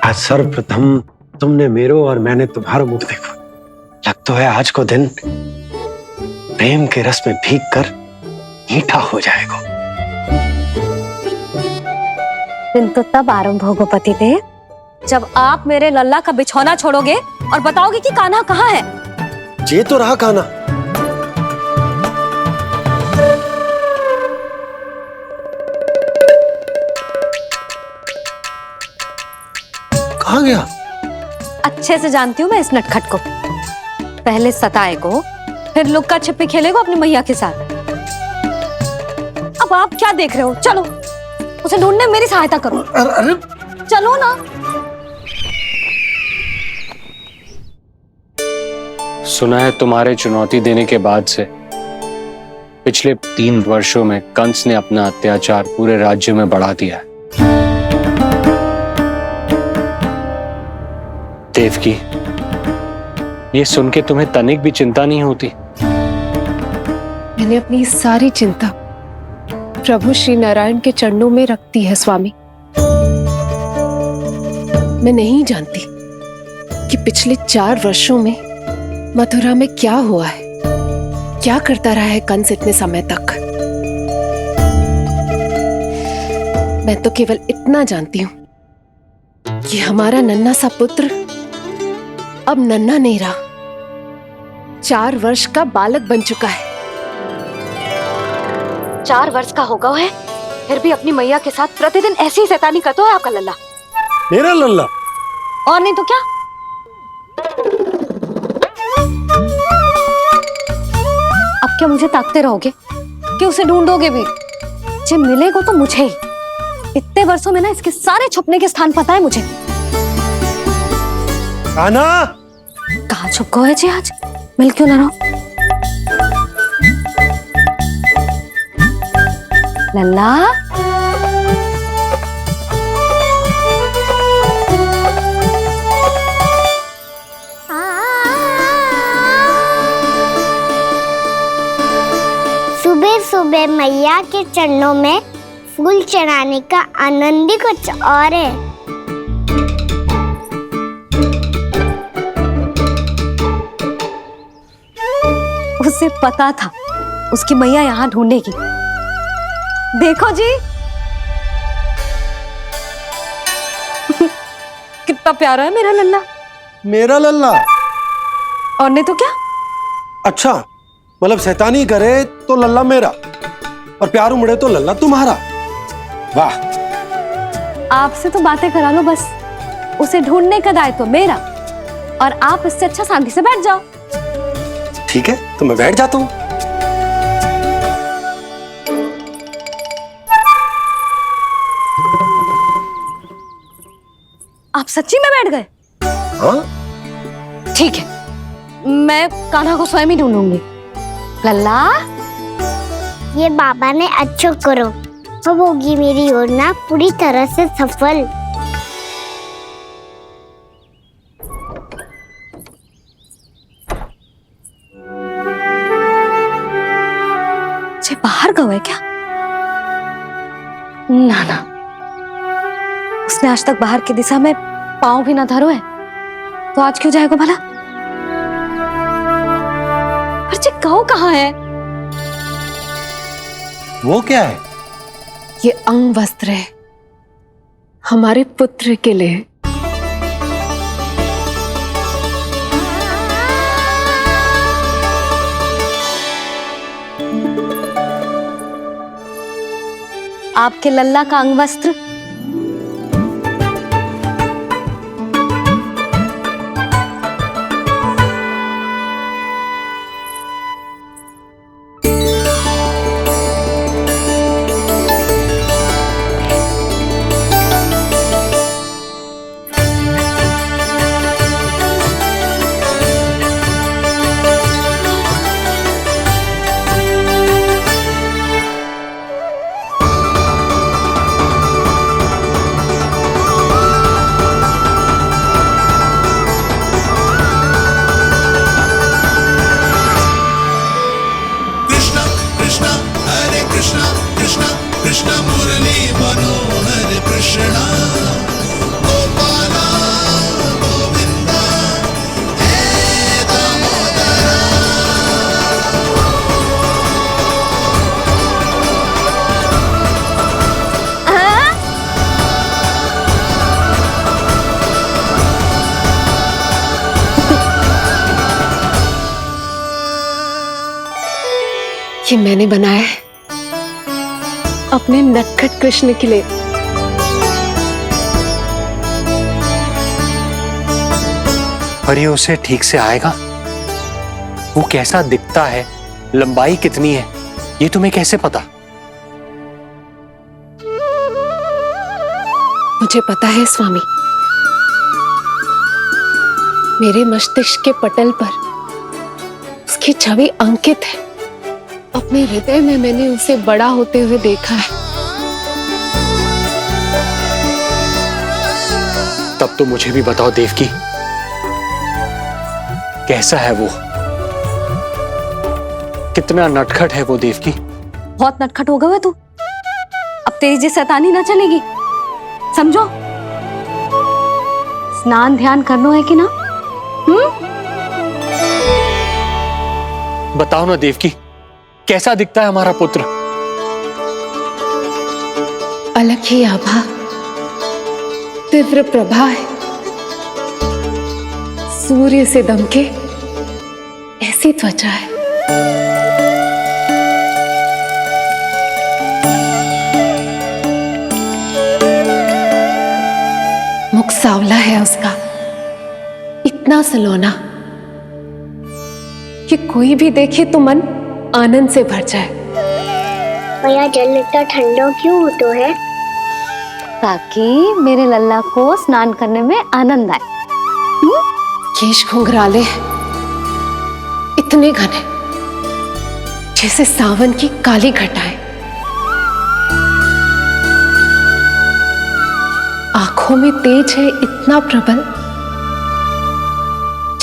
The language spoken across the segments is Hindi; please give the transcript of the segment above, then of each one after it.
आज सर्वप्रथम तुमने मेरो और मैंने तुम्हारा मुख देखो। लग तो है आज को दिन प्रेम के रस में भीग कर मीठा हो जाएगा। दिन तो तब आरंभ होगा पतिदेव, जब आप मेरे लल्ला का बिछौना छोड़ोगे और बताओगे कि कान्हा कहाँ है। ये तो रहा कान्हा। कहाँ गया? अच्छे से जानती हूँ मैं इस नटखट को। पहले सताए को, फिर लुक्का छिपी खेलेगा अपनी मैया के साथ। अब आप क्या देख रहे हो? चलो उसे ढूंढने में मेरी सहायता करो। अरे चलो ना। सुना है तुम्हारे चुनौती देने के बाद से पिछले 3 वर्षों में कंस ने अपना अत्याचार पूरे राज्य में बढ़ा दिया है। देवकी, ये सुन के तुम्हें तनिक भी चिंता नहीं होती? मैंने अपनी सारी चिंता प्रभु श्री नारायण के चरणों में रख दी है स्वामी। मैं नहीं जानती कि पिछले 4 वर्षों में मथुरा में क्या हुआ है, क्या करता रहा है कंस इतने समय तक। मैं तो केवल इतना जानती हूं कि हमारा नन्हा सा पुत्र अब नन्हा नहीं रहा, 4 वर्ष का बालक बन चुका है। 4 वर्ष का होगा है, फिर भी अपनी मैया के साथ प्रतिदिन ऐसी ही शैतानी करता है आपका लल्ला। मेरा लल्ला? और नहीं तो क्या। अब क्या मुझे ताकते रहोगे कि उसे ढूंढोगे भी? जब मिलेगा तो मुझे ही। इतने वर्षों में ना इसके सारे छुपने के स्थान पता है मुझे। कान्हा! कहाँ छुप गए जी आज? मिल क्यों ना रहो? लल्ला, सुबह सुबह मैया के चरणों में फूल चढ़ाने का आनंद ही कुछ और है। उसे पता था उसकी मैया यहाँ ढूंढेगी। देखो जी कितना प्यारा है मेरा लल्ला। मेरा लल्ला? और नहीं तो क्या। अच्छा, मतलब शैतानी करे तो लल्ला मेरा और प्यार उमड़े तो लल्ला तुम्हारा। वाह! आपसे तो बातें करा लो बस, उसे ढूंढने का दायित्व मेरा, और आप इससे अच्छा शांति से बैठ जाओ। ठीक है, तो मैं बैठ जाता हूँ। आप सच्ची में बैठ गए? हाँ? ठीक है, मैं कान्हा को स्वयं ही ढूंढूंगी। लल्ला, ये बाबा ने अच्छा करो, अब होगी मेरी योजना पूरी तरह से सफल। जे बाहर गए क्या? ना ना, उसने आज तक बाहर की दिशा में पांव भी ना धरो है, तो आज क्यों जाएगा भला? पर जे कहो कहाँ है? वो क्या है? ये अंग वस्त्र है हमारे पुत्र के लिए। आपके लल्ला का अंग वस्त्र। ये मैंने बनाया है अपने नटखट कृष्ण के लिए। पर ये उसे ठीक से आएगा? वो कैसा दिखता है, लंबाई कितनी है, ये तुम्हें कैसे पता? मुझे पता है स्वामी, मेरे मस्तिष्क के पटल पर उसकी छवि अंकित है। अपने हृदय में मैंने उसे बड़ा होते हुए देखा है। तब तो मुझे भी बताओ देवकी, कैसा है वो? कितना नटखट है वो देवकी? बहुत नटखट हो गए तू। अब तेरी जी शैतानी ना चलेगी, समझो। स्नान ध्यान करनो है कि ना? बताओ ना देवकी, कैसा दिखता है हमारा पुत्र? अलग ही आभा, तीव्र प्रभा है, सूर्य से दमके ऐसी त्वचा है। मुख सांवला है उसका, इतना सलोना कि कोई भी देखे तो मन आनंद से भर जाए। भैया जल इतना ठंडा क्यों होता है? ताकि मेरे लल्ला को स्नान करने में आनंद आए। केश घुंघराले इतने घने जैसे सावन की काली घटाएं। आंखों में तेज है इतना प्रबल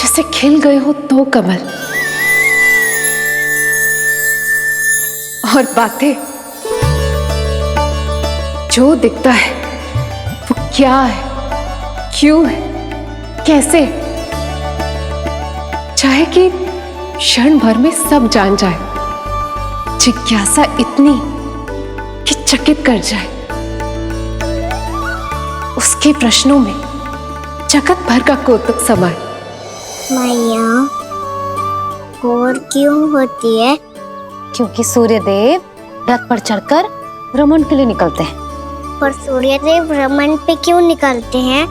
जैसे खिल गए हो दो कमल। और बातें, जो दिखता है वो क्या है, क्यों है, कैसे, चाहे कि क्षण भर में सब जान जाए। जिज्ञासा इतनी कि चकित कर जाए। उसके प्रश्नों में जगत भर का कौतुक समाए। मैया और क्यों होती है? क्योंकि सूर्यदेव रथ पर चढ़कर भ्रमण के लिए निकलते हैं। पर सूर्यदेव भ्रमण पे क्यों निकलते हैं?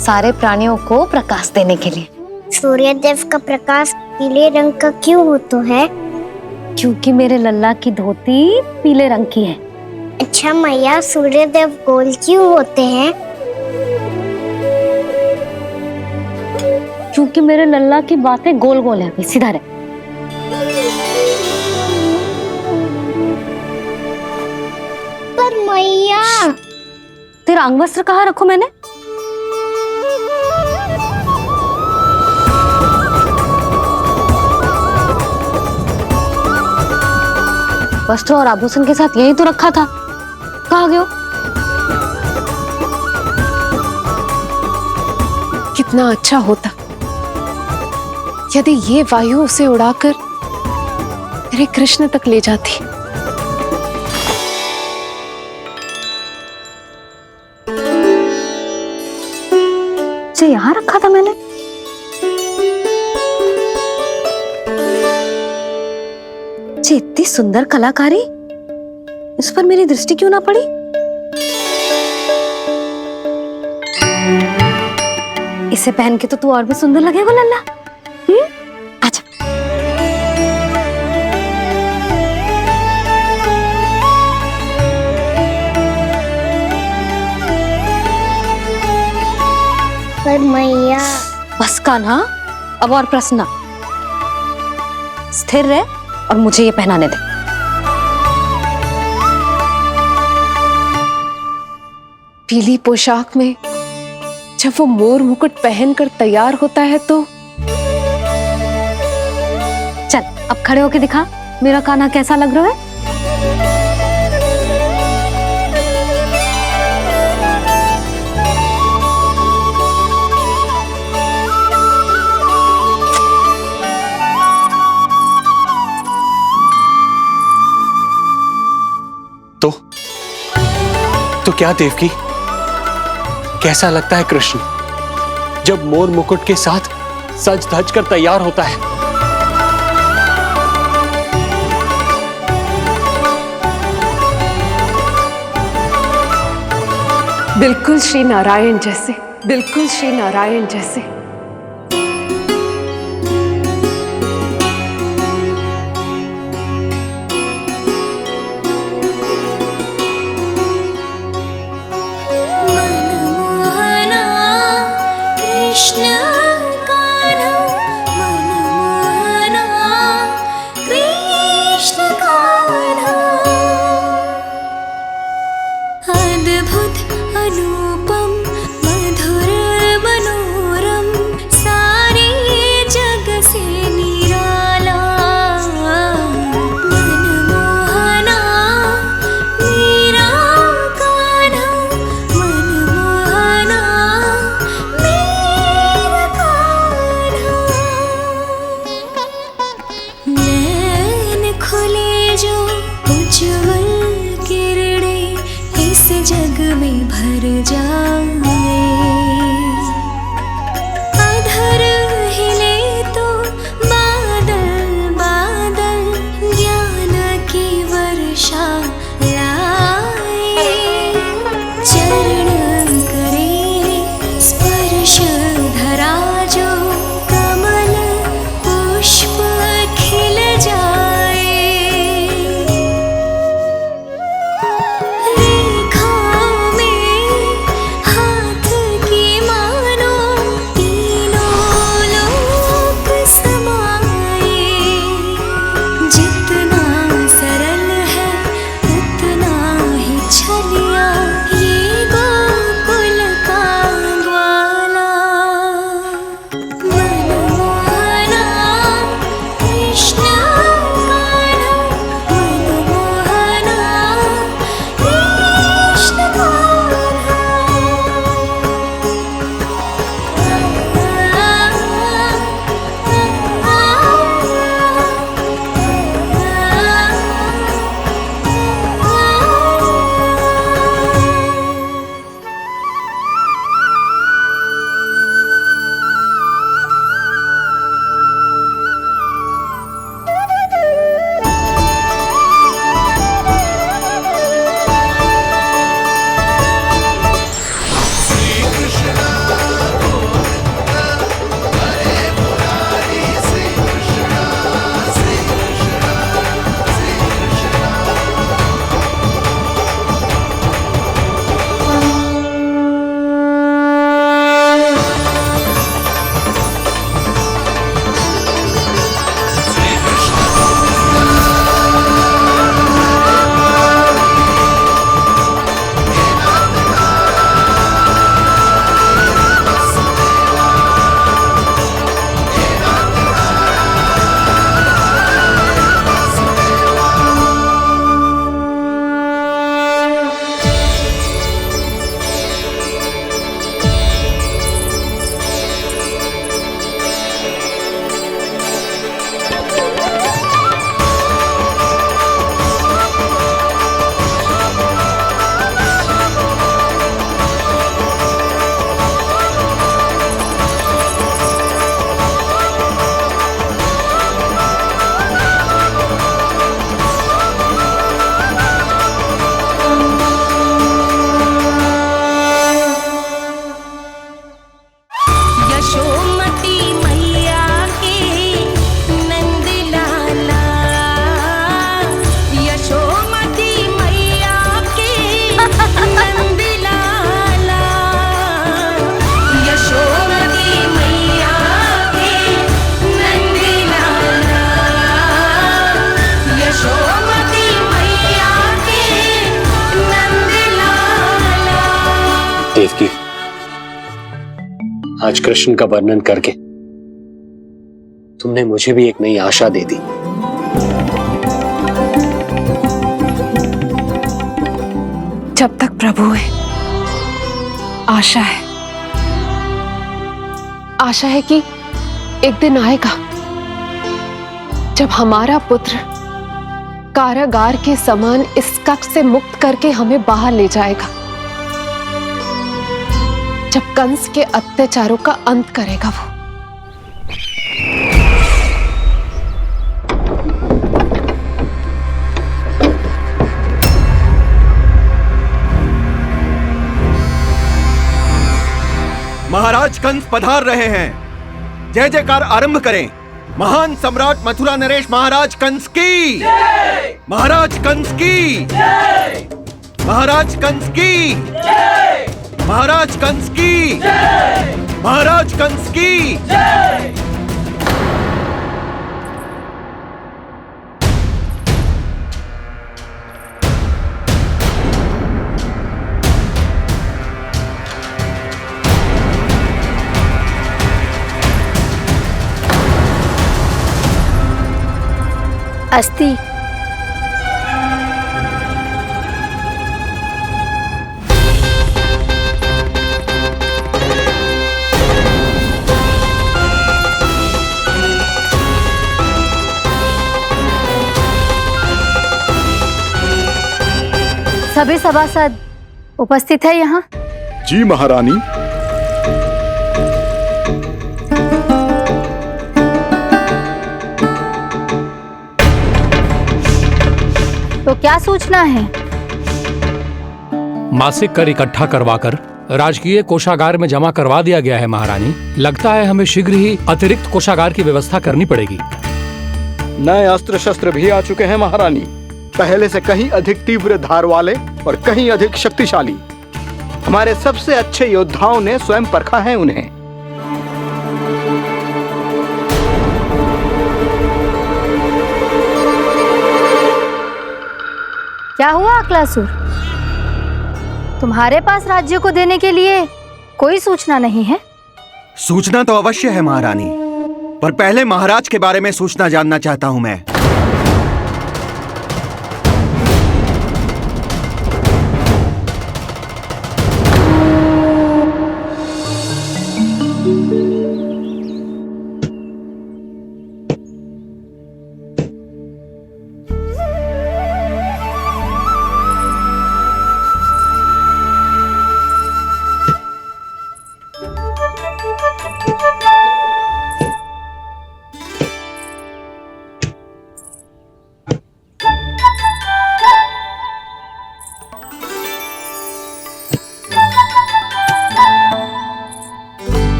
सारे प्राणियों को प्रकाश देने के लिए। सूर्यदेव का प्रकाश पीले रंग का क्यों होता है? क्योंकि मेरे लल्ला की धोती पीले रंग की है। अच्छा मैया, सूर्यदेव गोल क्यों होते हैं? क्योंकि मेरे लल्ला की बातें गोल गोल है, सीधा रहे। पर मैया, तेरा अंग वस्त्र कहाँ रखो मैंने? वस्त्र और आभूषण के साथ यही तो रखा था, कहाँ गयो? कितना अच्छा होता यदि ये वायु उसे उड़ाकर मेरे कृष्ण तक ले जाती। इसे यहाँ रखा था मैंने। ये इतनी सुंदर कलाकारी, इस पर मेरी दृष्टि क्यों ना पड़ी? इसे पहन के तो तू और भी सुंदर लगेगा लल्ला। आजा। पर मैया, बस कान्हा, अब और प्रश्न। स्थिर रह और मुझे ये पहनाने दे। पीली पोशाक में जब वो मोर मुकुट पहनकर तैयार होता है तो चल अब खड़े होके दिखा मेरा कान्हा कैसा लग रहा है। तो क्या देवकी, कैसा लगता है कृष्ण जब मोर मुकुट के साथ सज धज कर तैयार होता है? बिल्कुल श्री नारायण जैसे, बिल्कुल श्री नारायण जैसे। मनमोहना कृष्ण कान्हा, मनमोहना कृष्ण कान्हा। अद्भुत अनुपम मधुर मनोरम, सारे जग से निराला। मनमोहना मेरा कान्हा, मनमोहना मेरा कान्हा। नैन खुले जो उज्ज्वल किरणें इस जग में भर जाए। अधर हिले तो बादल बादल ज्ञान की वर्षा लाए। चरण करे स्पर्श धरा जो कमल पुष्प खिल जाए। रेखाओं में हाथ की मानो तीनों लोक समाए। जितना सरल है उतना ही छलिया ये गोकुल का ग्वाला। मनमोहना कृष्ण कान्हा, मनमोहना कृष्ण यशोमती मैया के नंद लाला। यशोमती मैया के नंद लाला। यशोमती मैया के नंद लाला। यशोमती मैया के नंद लाला। देवकी, आज कृष्ण का वर्णन करके तुमने मुझे भी एक नई आशा दे दी। जब तक प्रभु है आशा है। आशा है कि एक दिन आएगा जब हमारा पुत्र कारागार के समान इस कक्ष से मुक्त करके हमें बाहर ले जाएगा, जब कंस के अत्याचारों का अंत करेगा वो। महाराज कंस पधार रहे हैं। जय जयकार आरंभ करें। महान सम्राट मथुरा नरेश महाराज कंस की, महाराज कंस की, महाराज कंस की, महाराज कंस की, महाराज कंस की। अस्ति। सभी सभासद उपस्थित है यहाँ? जी महारानी। तो क्या सूचना है? मासिक कर इकट्ठा करवाकर राजकीय कोषागार में जमा करवा दिया गया है महारानी। लगता है हमें शीघ्र ही अतिरिक्त कोषागार की व्यवस्था करनी पड़ेगी। नए अस्त्र शस्त्र भी आ चुके हैं महारानी, पहले से कहीं अधिक तीव्र धार वाले और कहीं अधिक शक्तिशाली। हमारे सबसे अच्छे योद्धाओं ने स्वयं परखा है उन्हें। क्या हुआ अक्लासुर? तुम्हारे पास राज्य को देने के लिए कोई सूचना नहीं है? सूचना तो अवश्य है महारानी, पर पहले महाराज के बारे में सूचना जानना चाहता हूं मैं।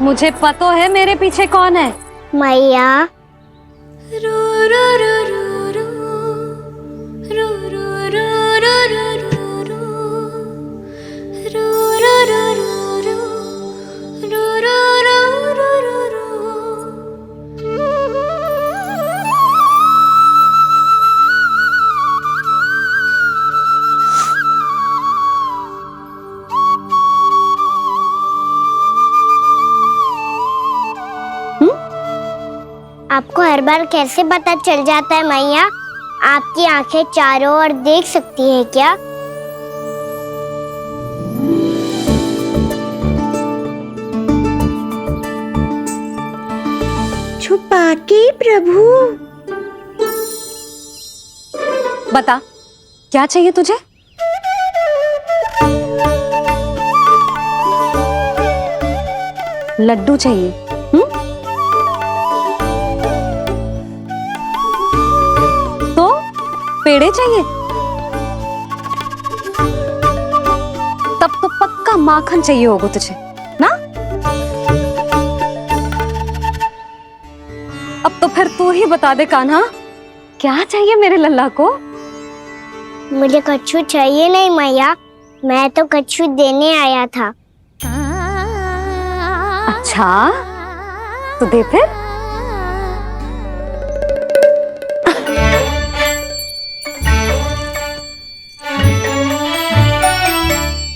मुझे पता है मेरे पीछे कौन है। मैया। आपको हर बार कैसे पता चल जाता है मैया? आपकी आंखें चारों ओर देख सकती हैं क्या? छुपा के प्रभु। बता, क्या चाहिए तुझे? लड्डू चाहिए? तो पेड़े चाहिए? तब तो पक्का माखन चाहिए होगा तुझे ना? अब तो फिर तू ही बता दे कान्हा, क्या चाहिए मेरे लल्ला को? मुझे कच्छू चाहिए नहीं मैया, मैं तो कच्छू देने आया था। अच्छा, तो दे फिर।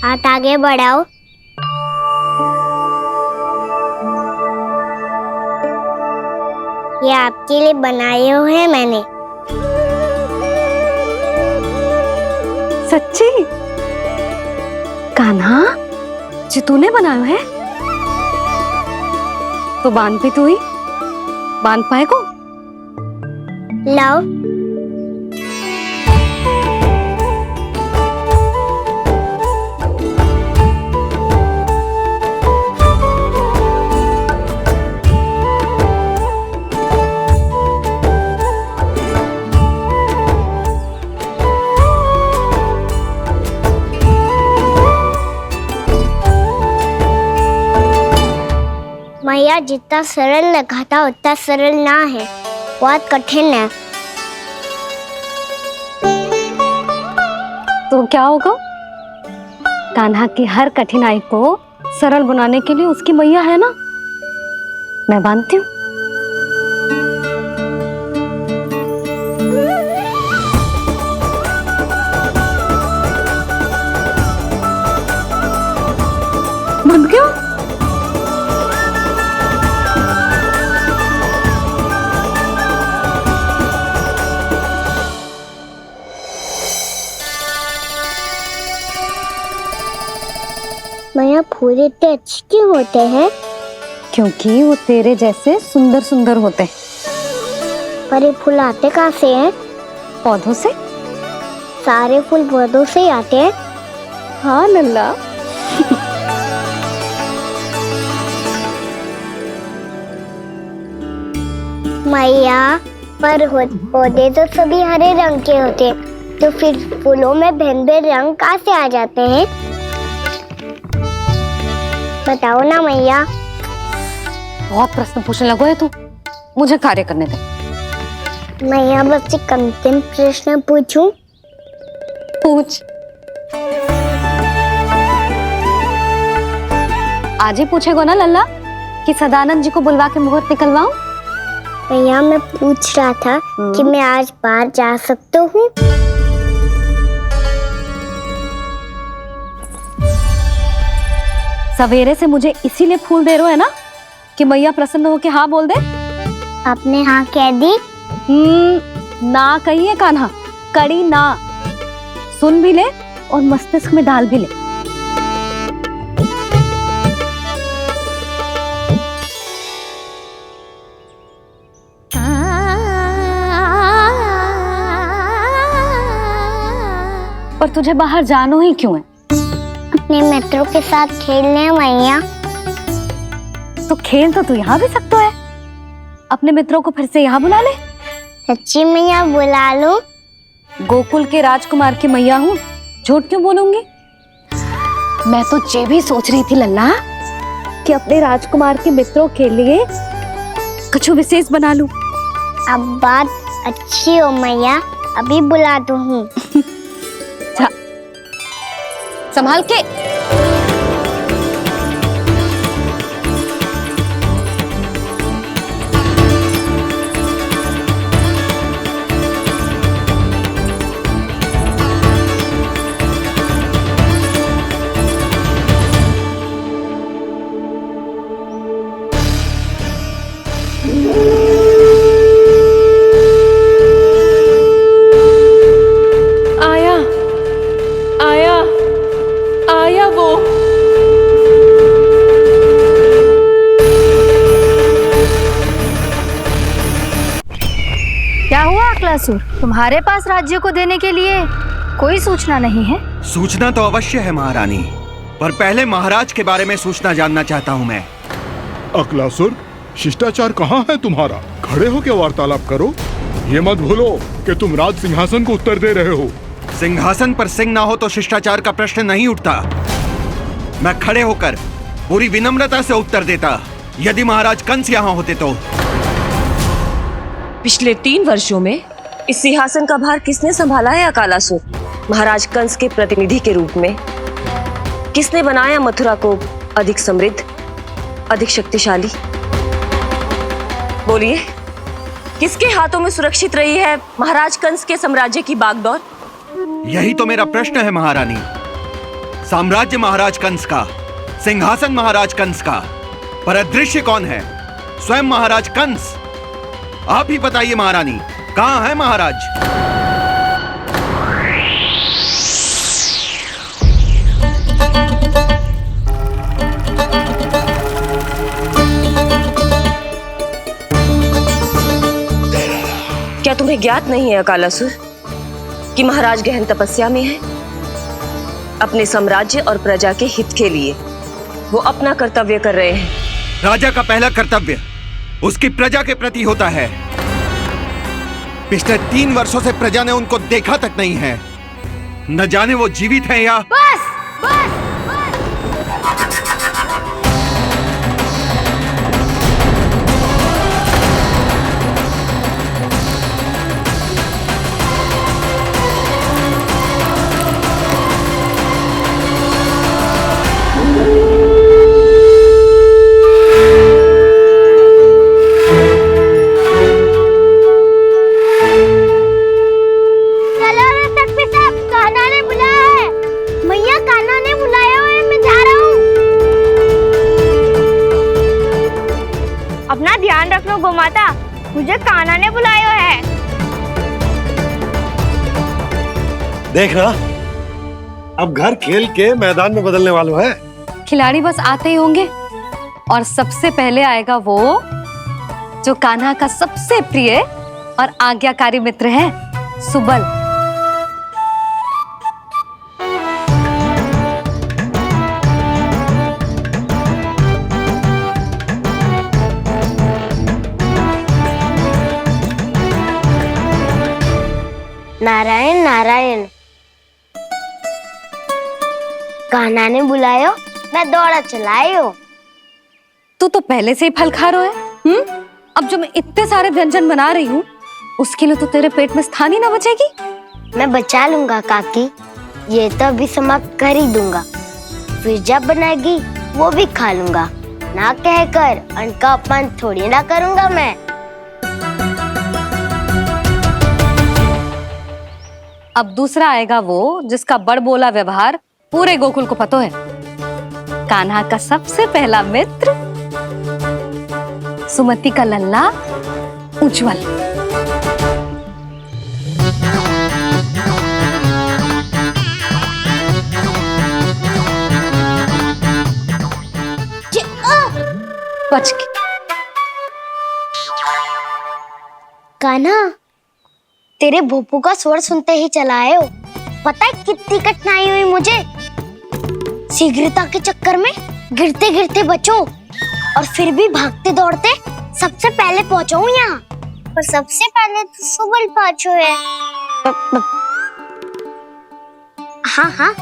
हाथ आगे बढ़ाओ। ये आपके लिए बनाए हुए हैं मैंने। सच्ची? कान्हा, जी तूने बनाया है? तो बांध भी तू ही, बांध पाएगो? लाओ। मैया जितना सरल लगा था उतना सरल ना है, बहुत कठिन है। तो क्या होगा? कान्हा की हर कठिनाई को सरल बनाने के लिए उसकी मैया है ना, मैं मानती हूँ। बंद क्यों? मैया फूल इतने अच्छे क्यों होते हैं? क्योंकि वो तेरे जैसे सुंदर सुंदर होते हैं। पर ये फूल आते कहाँ से हैं? पौधों से। सारे फूल पौधों से ही आते हैं? हाँ लल्ला। मैया पर पौधे तो सभी हरे रंग के होते हैं, तो फिर फूलों में भिन्न भिन्न रंग कहाँ से आ जाते हैं? बताओ ना मैया। बहुत प्रश्न पूछने लगो है तू, मुझे कार्य करने दे। मैया बस एक अंतिम प्रश्न पूछूं? पूछ। आज ही पूछेगो ना लल्ला कि सदानंद जी को बुलवा के मुहूर्त निकलवाऊं? मैया मैं पूछ रहा था कि मैं आज बाहर जा सकता हूँ? सवेरे से मुझे इसीलिए फूल दे रहे हो है ना कि मैया प्रसन्न हो के हाँ बोल दे। आपने हाँ कह दी? ना कही है कान्हा, कड़ी ना। सुन भी ले और मस्तिष्क में डाल भी ले। पर तुझे बाहर जाना ही क्यों है? अपने मित्रों के साथ खेलने मैया। तो खेल तो तू यहाँ भी सकता है, अपने मित्रों को फिर से यहाँ बुला ले। सच्ची मैया बुला लो? गोकुल के राजकुमार की मैया हूँ, झूठ क्यों बोलूंगी? मैं तो ये भी सोच रही थी लल्ला कि अपने राजकुमार के मित्रों के लिए कुछ विशेष बना लूं। अब बात अच्छी हो मैया, अभी बुला दूँ हूँ। संभाल के। आया वो। क्या हुआ अकलासुर, तुम्हारे पास राज्य को देने के लिए कोई सूचना नहीं है? सूचना तो अवश्य है महारानी, पर पहले महाराज के बारे में सूचना जानना चाहता हूँ मैं। अकलासुर, शिष्टाचार कहाँ है तुम्हारा? खड़े हो के वार्तालाप करो। ये मत भूलो कि तुम राज सिंहासन को उत्तर दे रहे हो। सिंहासन पर सिंह ना हो तो शिष्टाचार का प्रश्न नहीं उठता। मैं खड़े होकर पूरी विनम्रता से उत्तर देता यदि महाराज कंस यहाँ होते तो। पिछले 3 वर्षों में इस सिंहासन का भार किसने संभाला है अकालासुर? महाराज कंस के प्रतिनिधि के रूप में किसने बनाया मथुरा को अधिक समृद्ध, अधिक शक्तिशाली? बोलिए, किसके हाथों में सुरक्षित रही है महाराज कंस के साम्राज्य की बागडोर? यही तो मेरा प्रश्न है महारानी। साम्राज्य महाराज कंस का, सिंहासन महाराज कंस का, पर अदृश्य कौन है? स्वयं महाराज कंस। आप ही बताइए महारानी, कहाँ है महाराज? क्या तुम्हें ज्ञात नहीं है अकालासुर कि महाराज गहन तपस्या में है? अपने साम्राज्य और प्रजा के हित के लिए वो अपना कर्तव्य कर रहे हैं। राजा का पहला कर्तव्य उसकी प्रजा के प्रति होता है। पिछले 3 वर्षों से प्रजा ने उनको देखा तक नहीं है। न जाने वो जीवित हैं या... बस बस माता, मुझे कान्हा ने बुलाया है। देखना, अब घर खेल के मैदान में बदलने वालों है। खिलाड़ी बस आते ही होंगे और सबसे पहले आएगा वो जो कान्हा का सबसे प्रिय और आज्ञाकारी मित्र है, सुबल। नारायण नारायण, कान्हा ने बुलायो, मैं दौड़ा चलायो। तू तो पहले से ही फल खा रहा है। अब जो मैं इतने सारे व्यंजन बना रही हूँ, उसके लिए तो तेरे पेट में स्थान ही ना बचेगी। मैं बचा लूंगा काकी, ये तो अभी समाप्त कर ही दूंगा, फिर जब बनाएगी वो भी खा लूंगा। ना कहकर अन्न का अपमान थोड़ी ना करूंगा मैं। अब दूसरा आएगा वो जिसका बड़बोला व्यवहार पूरे गोकुल को पता है, कान्हा का सबसे पहला मित्र, सुमति का लल्ला उज्जवल। बच के। कान्हा, तेरे भोपू का स्वर सुनते ही चला आए हो। पता है कितनी कठिनाई हुई मुझे, शीघ्रता के चक्कर में गिरते गिरते बचो और फिर भी भागते दौड़ते सबसे पहले पहुंचा हूँ यहाँ। पर सबसे पहले तो सुबल पहुंचो है। हाँ हाँ,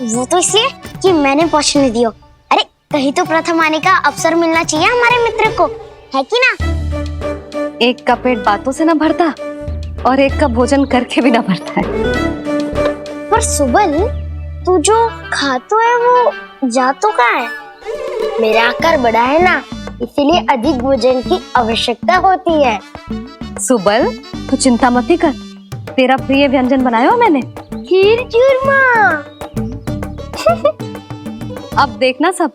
वो तो इसलिए कि मैंने पहुंचने दियो। अरे कहीं तो प्रथम आने का अवसर मिलना चाहिए हमारे मित्र को, है कि ना? एक का पेट बातों से ना भरता और एक का भोजन करके भी ना भरता है। पर सुबल, तू जो खातो है वो जातो का है। मेरा आकार बड़ा है ना, इसीलिए अधिक भोजन की आवश्यकता होती है। सुबल, तू चिंता मत कर, तेरा प्रिय व्यंजन बनाया हो मैंने, खीर चूरमा। अब देखना सब,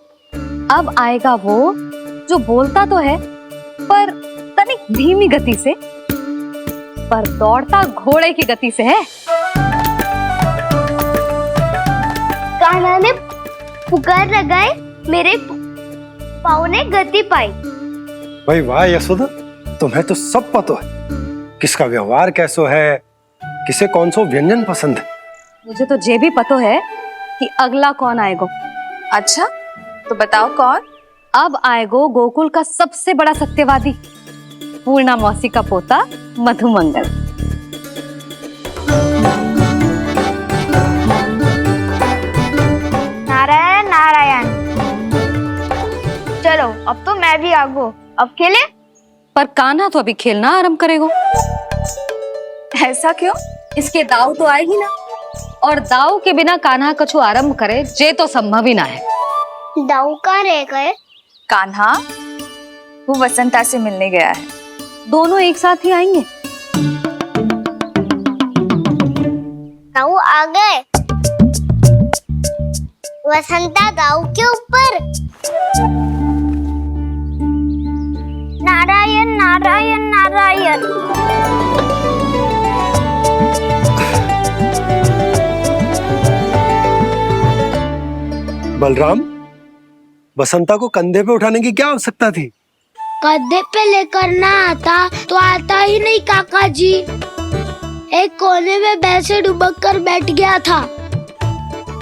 अब आएगा वो जो बोलता तो है पर तनिक धीमी गति से, पर दौड़ता घोड़े की गति से है। कान्हा ने पुकार लगाए, मेरे पाँव ने गति पाई। भाई वाह यशोदा, तुम्हें तो सब पता है, किसका व्यवहार कैसो है, किसे कौन सो व्यंजन पसंद है। मुझे तो ये भी पता है कि अगला कौन आएगा। अच्छा, तो बताओ कौन? अब आएगो गोकुल का सबसे बड़ा सत्यवादी, पूर्णा मौसी का पोता मधुमंगल। नारायण नारायण। चलो अब तो मैं भी आगो, अब खेले। पर कान्हा तो अभी खेलना आरंभ करेगो। ऐसा क्यों? इसके दाव तो आएगी ना, और दाव के बिना कान्हा कछु आरंभ करे जे तो संभव ही ना है। दाऊ कहाँ रह गए? कान्हा वो वसंता से मिलने गया है। दोनों एक साथ ही आएंगे। दाऊ आ गए। वसंता दाऊ के ऊपर। नारायण नारायण नारायण। बलराम, बसंता को कंधे पे उठाने की क्या आवश्यकता थी? कंधे पे लेकर ना आता तो आता ही नहीं काका जी। एक कोने में बैसे डुबक कर बैठ गया था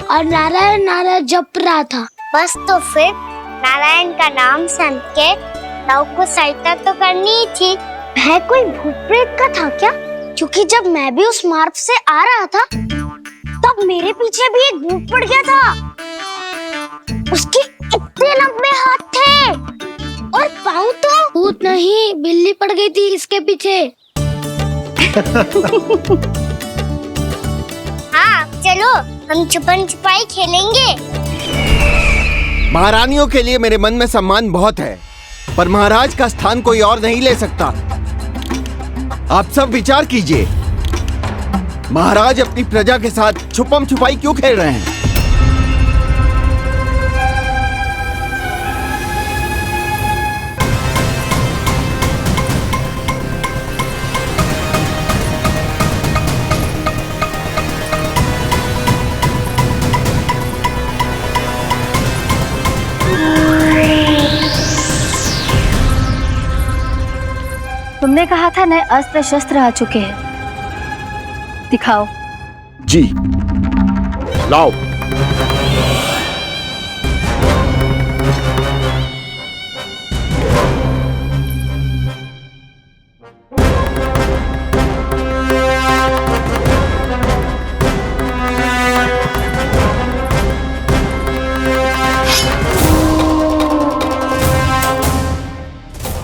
और नारायण नारायण जप रहा था। बस तो फिर नारायण का नाम सुन के दाऊ को सहायता तो करनी ही थी। वह कोई भूत प्रेत का था क्या? क्योंकि जब मैं भी उस मार्ग से आ रहा था तब मेरे पीछे भी एक भूत पड़ गया था। उसके इतने लंबे हाथ थे और पाँव तो भूत नहीं, बिल्ली पड़ गई थी इसके पीछे। हाँ चलो, हम छुपन छुपाई खेलेंगे। महारानियों के लिए मेरे मन में सम्मान बहुत है, पर महाराज का स्थान कोई और नहीं ले सकता। आप सब विचार कीजिए, महाराज अपनी प्रजा के साथ छुपम छुपाई क्यों खेल रहे हैं? तुमने कहा था नए अस्त्र शस्त्र आ चुके हैं, दिखाओ। जी लाओ।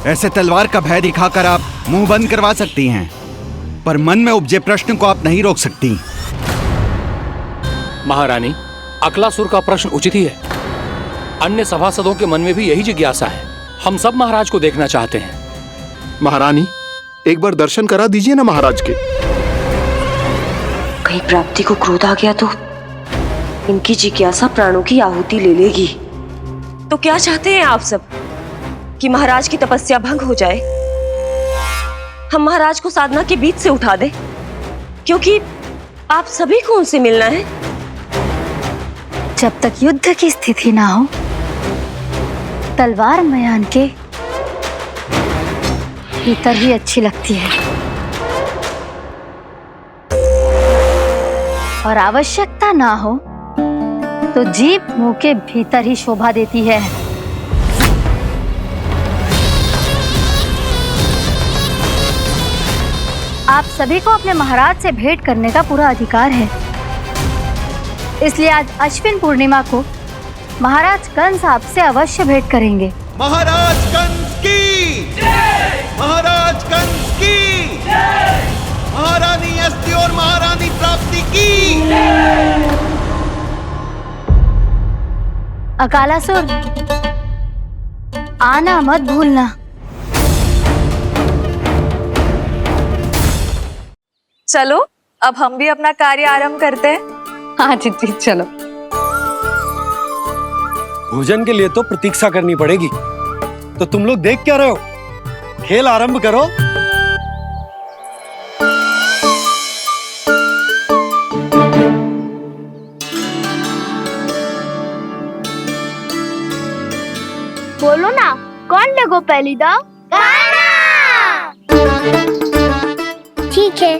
ऐसे तलवार का भय दिखाकर आप मुंह बंद करवा सकती हैं, पर मन में उपजे प्रश्न को आप नहीं रोक सकती। महारानी, अकलासुर का प्रश्न उचित ही है। अन्य सभासदों के मन में भी यही जिज्ञासा है। हम सब महाराज को देखना चाहते हैं। महारानी, एक बार दर्शन करा दीजिए ना महाराज के। कहीं प्राप्ति को क्रोध आ गया तो इनकी जिज्ञासा प्राणों की आहुति ले लेगी। तो क्या चाहते हैं आप सब, कि महाराज की तपस्या भंग हो जाए? हम महाराज को साधना के बीच से उठा दें, क्योंकि आप सभी को उनसे मिलना है। जब तक युद्ध की स्थिति ना हो, तलवार मयान के भीतर ही अच्छी लगती है, और आवश्यकता ना हो तो जीभ मुंह के भीतर ही शोभा देती है। आप सभी को अपने महाराज से भेंट करने का पूरा अधिकार है। इसलिए आज अश्विन पूर्णिमा को महाराज कंस आपसे अवश्य भेंट करेंगे। महाराज कंस की जय! महाराज कंस की जय! महारानी अस्ति और महारानी प्राप्ति की जय! अकालासुर, आना मत भूलना। चलो अब हम भी अपना कार्य आरंभ करते हैं। हाँ चिट्ठी, चलो। भोजन के लिए तो प्रतीक्षा करनी पड़ेगी, तो तुम लोग देख क्या रहे हो? खेल आरंभ करो। बोलो ना, कौन देखो पहली दाव? ठीक है।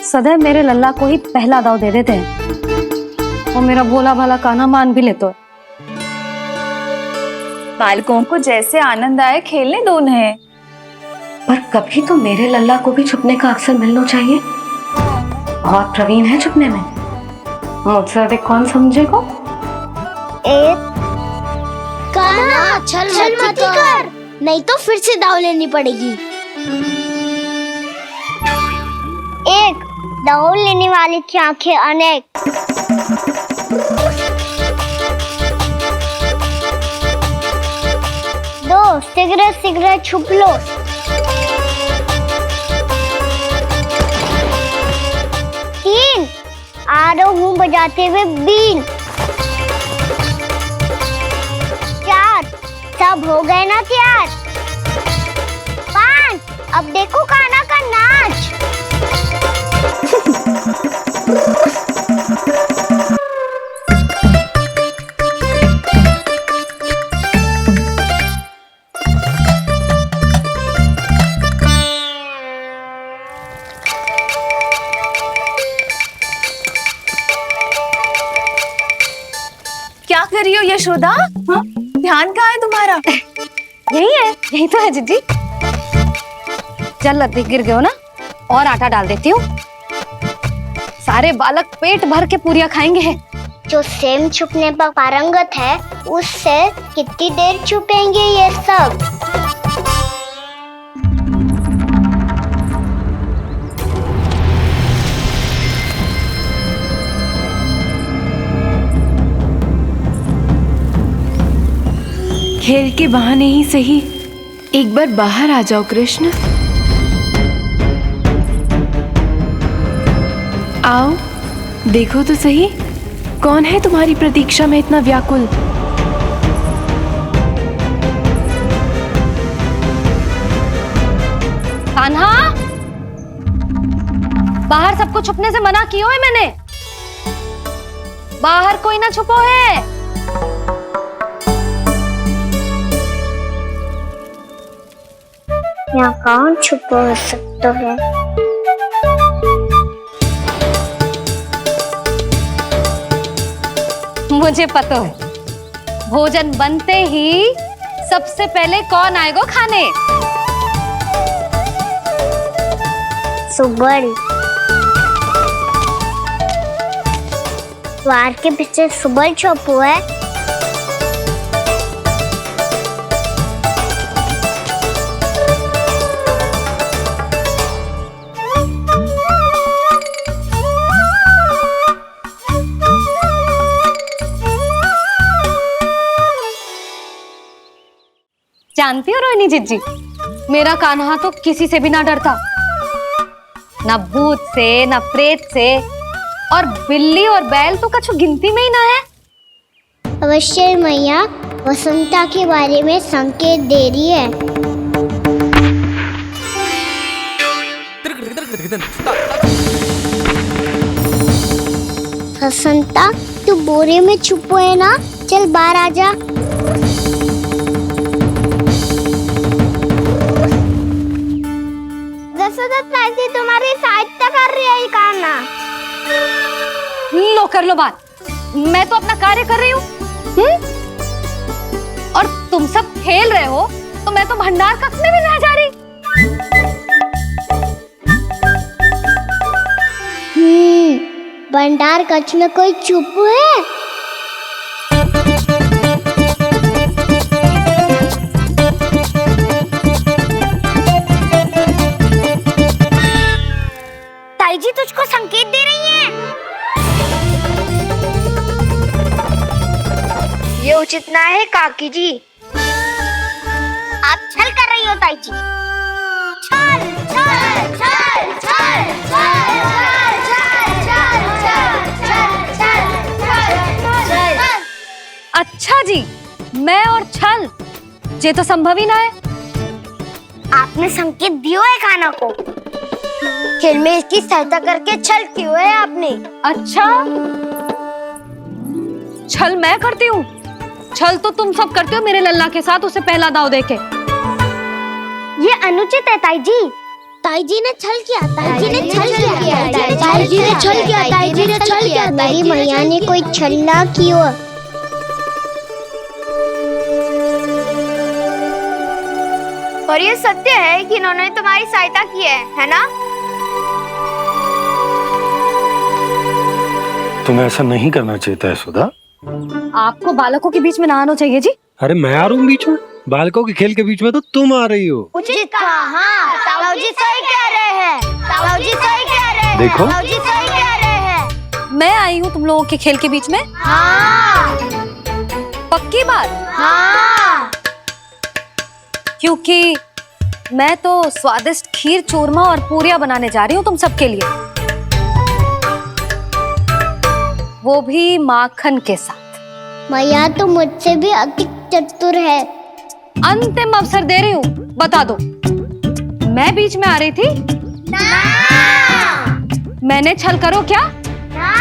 सदैव मेरे लल्ला को ही पहला दाव दे देते हैं, और मेरा भोला भाला कान्हा मान भी लेते। बालकों को जैसे आनंद आए खेलने दो उन्हें। पर कभी तो मेरे लल्ला को भी छुपने का अवसर मिलना चाहिए। बहुत प्रवीण है छुपने में, मुझसे अधिक कौन समझेगा? कान्हा, छल मत कर, नहीं तो फिर से दाव लेनी पड़ेगी। एक दाव लेने वाले की आंखें अनेक। दो, शीघ्र शीघ्र छुप लो। तीन, आ रहा हूँ बजाते हुए बीन। चार, सब हो गए ना तैयार? पांच, अब देखो कान्हा का नाच। क्या कर रही हो यशोदा? हाँ? ध्यान कहाँ है तुम्हारा? यही है, यही तो है जीजी। चल लद्दी गिर गए हो ना, और आटा डाल देती हूँ। सारे बालक पेट भर के पूरियां खाएंगे। जो सेम छुपने पर पारंगत है, उससे कितनी देर छुपेंगे ये सब? खेल के बहाने ही सही एक बार बाहर आ जाओ कृष्ण। आओ, देखो तो सही, कौन है तुम्हारी प्रतीक्षा में इतना व्याकुल? कान्हा, बाहर सबको छुपने से मना किया है मैंने। बाहर कोई ना छुपो है। यहाँ कौन छुपा हो सकता है? मुझे पता है, भोजन बनते ही सबसे पहले कौन आएगा खाने? सुबल। द्वार के पीछे सुबल छुपा है। जानती हो रोहिणी जीजी, मेरा कान्हा तो किसी से भी ना डरता, ना भूत से, ना प्रेत से, और बिल्ली और बैल तो कछु गिनती में ही ना है। अवश्य मैया वसंता के बारे में संकेत दे रही है। वसंता, तू बोरे में छुपो है ना? चल बाहर आ जा। तुम्हारी सहायता कर रही है कान्हा। लो कर लो बात, मैं तो अपना कार्य कर रही हूँ। और तुम सब खेल रहे हो तो मैं तो भंडार कक्ष में भी रह जा रही। भंडार कक्ष में कोई चुप है? ताई जी तुझको संकेत दे रही हैं। ये उचित ना है काकी जी। आप छल कर रही हो ताई जी। छल छल छल छल छल छल। अच्छा जी, मैं और छल, ये तो संभव ही ना है। आपने संकेत दिया है कान्हा को। खेल में इसकी सहायता करके छल क्यों है आपने? अच्छा, छल मैं करती हूँ? छल तो तुम सब करते हो मेरे लल्ला के साथ, उसे पहला दाव देके। ये अनुचित है ताई जी। ताई जी ने छल किया, ताई जी ने छल किया, ताई जी ने छल किया, ताई जी ने छल किया। मेरी मैया ने कोई छल ना किया। और ये सत्य है कि इन्होंने तुम्हारी सहायता की है ना? तुम्हें ऐसा नहीं करना चाहिए था सुधा। आपको बालकों के बीच में ना आना चाहिए जी। अरे मैं आ रहा हूँ बीच में? बालकों के खेल के बीच में तो तुम आ रही हो। उचित कहा। हाँ, ताऊ जी सही कह रहे हैं। ताऊ जी सही कह रहे हैं। देखो, ताऊ जी सही कह रहे हैं। मैं आई हूँ तुम लोगों के खेल के बीच में। हाँ। पक्की बात? हाँ। क्योंकि मैं तो स्वादिष्ट खीर, चूरमा और पूरियां बनाने जा रही हूँ तुम सबके लिए, वो भी माखन के साथ। मैया तो मुझसे भी अधिक चतुर है। अंतिम अवसर दे रही हूँ, बता दो, मैं बीच में आ रही थी? ना। मैंने छल करो क्या? ना।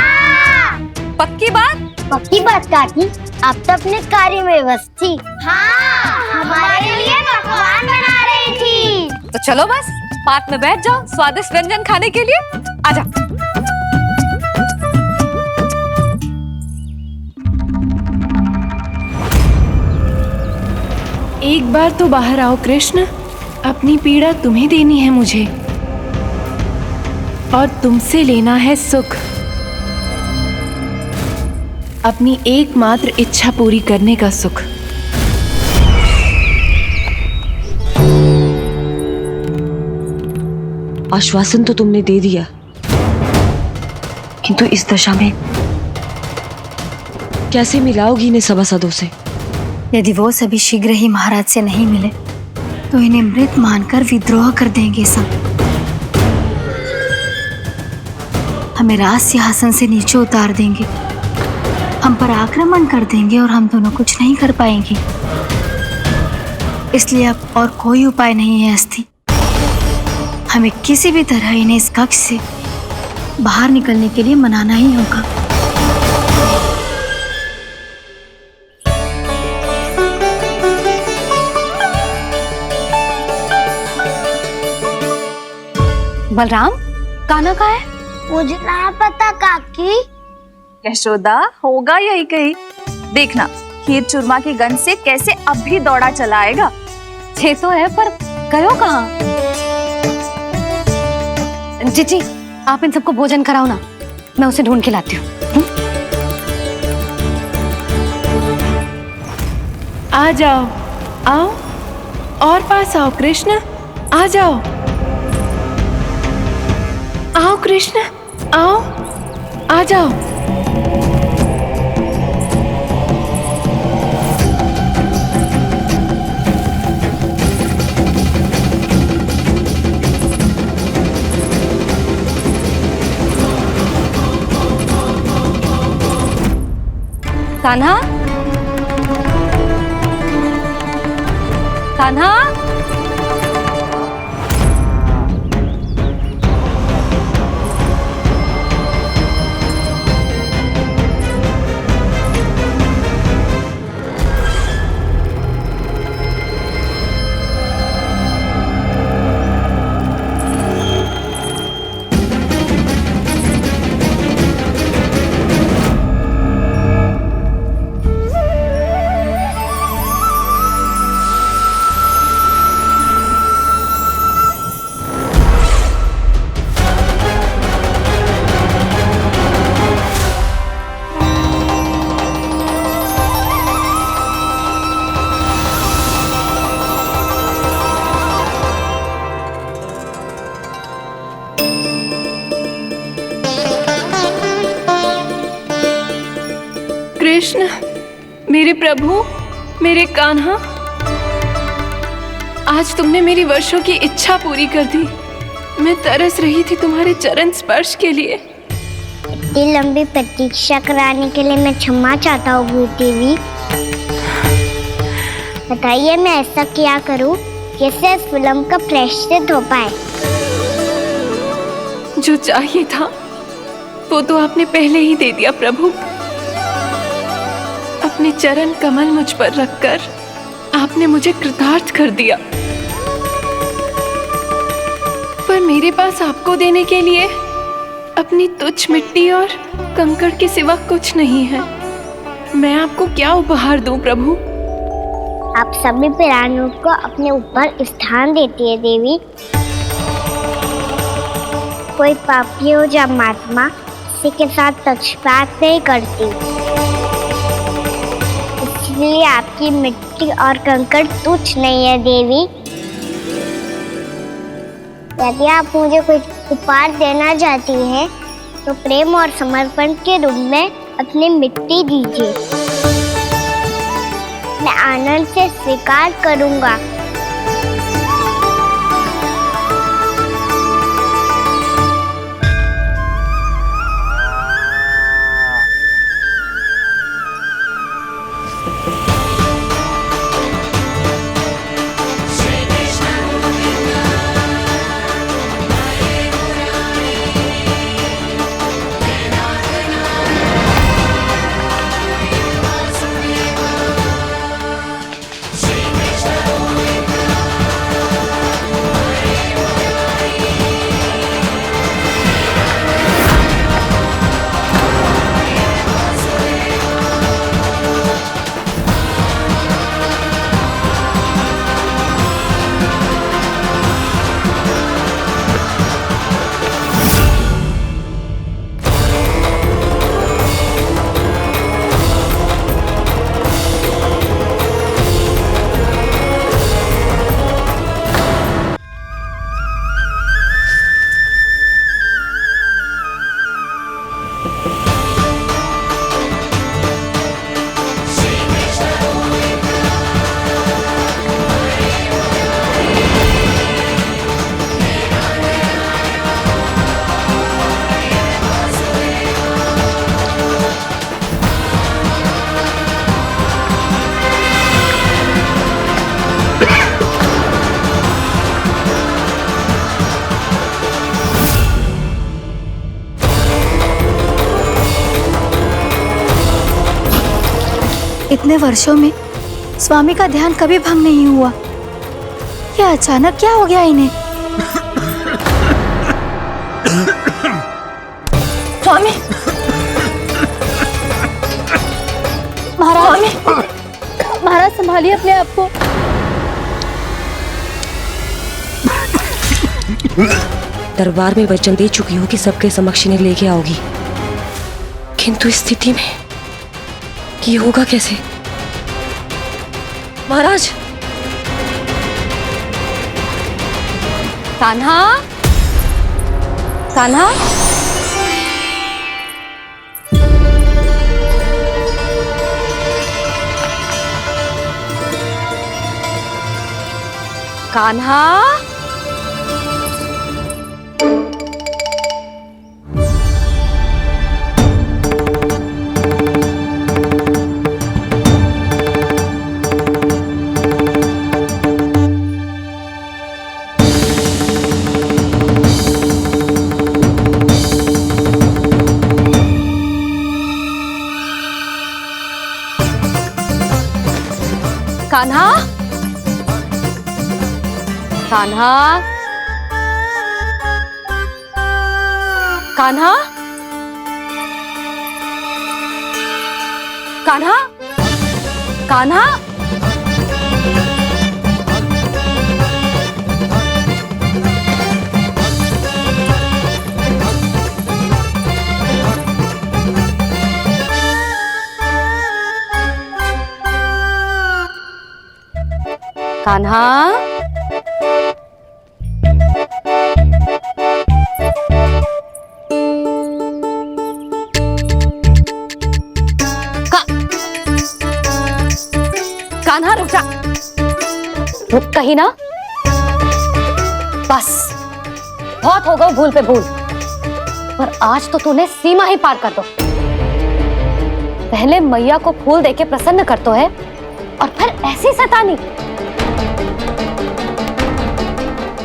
पक्की बात? पक्की बात काकी, आप तो अपने कार्य में व्यस्त थी। हाँ, हमारे लिए पकवान बना रही थी। तो चलो बस पार्क में बैठ जाओ स्वादिष्ट व्यंजन खाने के लिए। आजा। एक बार तो बाहर आओ कृष्ण, अपनी पीड़ा तुम्हें देनी है मुझे, और तुमसे लेना है सुख। अपनी एकमात्र इच्छा पूरी करने का सुख। आश्वासन तो तुमने दे दिया, किंतु इस दशा में कैसे मिलाओगी इन्हें सभासदों से? यदि वो सभी शीघ्र ही महाराज से नहीं मिले तो इन्हें मृत मानकर विद्रोह कर देंगे सब। हमें राज सिंहासन से नीचे उतार देंगे, हम पर आक्रमण कर देंगे और हम दोनों कुछ नहीं कर पाएंगे। इसलिए अब और कोई उपाय नहीं है अस्थि। हमें किसी भी तरह इन्हें इस कक्ष से बाहर निकलने के लिए मनाना ही होगा। बलराम, कान्हा कहाँ है? मुझे ना पता काकी। यशोदा, होगा यही कहीं। देखना खीर चूरमा की गंध से कैसे अब भी दौड़ा चला आएगा। छे तो है, पर गयो कहाँ? जीजी, आप इन सबको भोजन कराओ ना, मैं उसे ढूंढ के लाती हूँ। आ जाओ, आओ और पास आओ कृष्ण, आ जाओ। आओ कृष्ण, आओ, आ जाओ। कान्हा, कान्हा, कृष्ण, मेरे प्रभु, मेरे कान्हा, आज तुमने मेरी वर्षों की इच्छा पूरी कर दी। मैं तरस रही थी तुम्हारे चरण स्पर्श के लिए। इतनी लंबी प्रतीक्षा कराने के लिए मैं क्षमा चाहता हूँ देवी। बताइए मैं ऐसा क्या करूँ जिससे इस फिल्म का प्रायश्चित हो पाए। जो चाहिए था वो तो आपने पहले ही दे दिया प्रभु। अपने चरण कमल मुझ पर रखकर आपने मुझे कृतार्थ कर दिया। पर मेरे पास आपको देने के लिए अपनी तुच्छ मिट्टी और कंकड़ के सिवा कुछ नहीं है। मैं आपको क्या उपहार दूं प्रभु? आप सभी प्राणियों को अपने ऊपर स्थान देती है देवी। कोई पापी हो या महात्मा, किसी के साथ पक्षपात नहीं करती। इसलिए आपकी मिट्टी और कंकड़ तुच्छ नहीं है देवी। यदि आप मुझे कोई उपहार देना चाहती हैं, तो प्रेम और समर्पण के रूप में अपनी मिट्टी दीजिए। मैं आनंद से स्वीकार करूंगा। इतने वर्षों में स्वामी का ध्यान कभी भंग नहीं हुआ। ये अचानक क्या हो गया इन्हें? स्वामी महाराज, महाराज संभालिए अपने आप को। दरबार में वचन दे चुकी हूँ कि सबके समक्ष इन्हें लेके आओगी, किंतु इस स्थिति में ये होगा कैसे? महाराज, कान्हा, कान्हा, कान्हा, कान्हा, कान्हा, कान्हा, कान्हा, कान्हा, कान्हा, कान्हा रुक जा, रुक कहीं ना। बस बहुत हो गया भूल पे भूल, पर आज तो तूने सीमा ही पार कर दो। पहले मैया को फूल देके प्रसन्न करतो है और फिर ऐसी सतानी।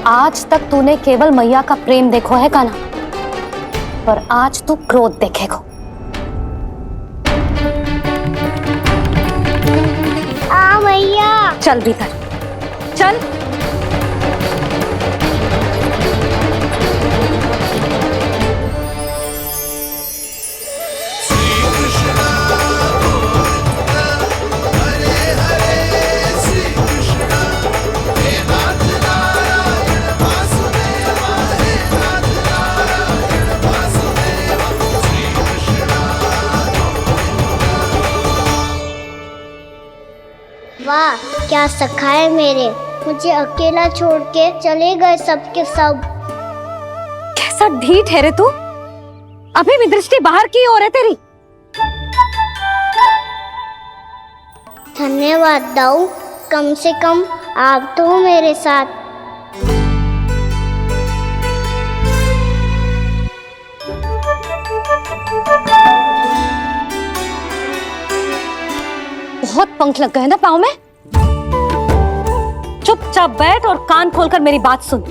आज तक तूने केवल मैया का प्रेम देखो है कान्हा, पर आज तू क्रोध देखेगा। मैया चल भीतर चल। वाह क्या सखा है मेरे, मुझे अकेला छोड़ के चले गए सबके सब। कैसा ढीठ है रे तू, अभी भी दृष्टि बाहर की ओर है तेरी। धन्यवाद दाऊ, कम से कम आप तो हो मेरे साथ। बहुत पंख लग गए ना पाँव में। चुपचाप बैठ और कान खोलकर मेरी बात सुन।